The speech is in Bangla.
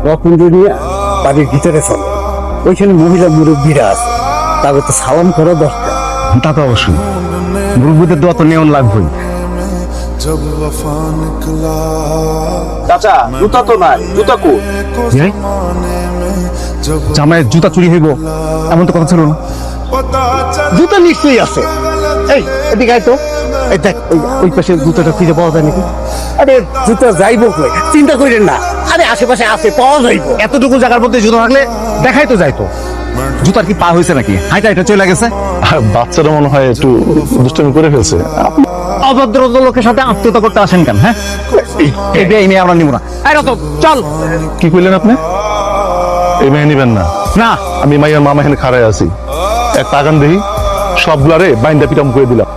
রতন নিয়ে বাড়ির ভিতরে চল, ওইখানে মহিলা মুরব্বীরা আছে, তাদের তো সালাম করা দরকার। তা তো অবশ্যই, মুরব্বীদের দোয়া তো নেওয়া লাগবেই। চাচা জুতা তো নাই, জুতা কো? জামাইয়ের জুতা চুরি হইব এমন তো কথা ছিল না। জুতা নিশ্চয়ই আছে। এই এদিকে আয় তো, এই দেখ ওই পাশে জুতাটা খুঁজে পাওয়া যায় নাকি? আরে জুতা যাইব কই, চিন্তা করেন না, আরে আশেপাশে আছে, পাওয়া যাইব। এতটুকু জায়গার মধ্যে জুতা থাকলে দেখাই তো যাইতো। জুতার কি পা হয়েছে নাকি? হাইটা এটা চলে গেছে। বাচ্চারা মনে হয় একটু দুষ্টামি করে ফেলছে। অভদ্র লোকের সাথে আত্মীয়তা করতে আসেন কেন? হ্যাঁ, এই মেয়ে আমরা নিব না। এই রতন চল। কি কইলেন আপনি? এই মেয়ে নিবেন না? না, আমি মাইয়ার মামা এখানে খাড়ায় আছি, এক টাকান দেখি সবগুলারে বাইন্দা পিটাম করে দিলাম।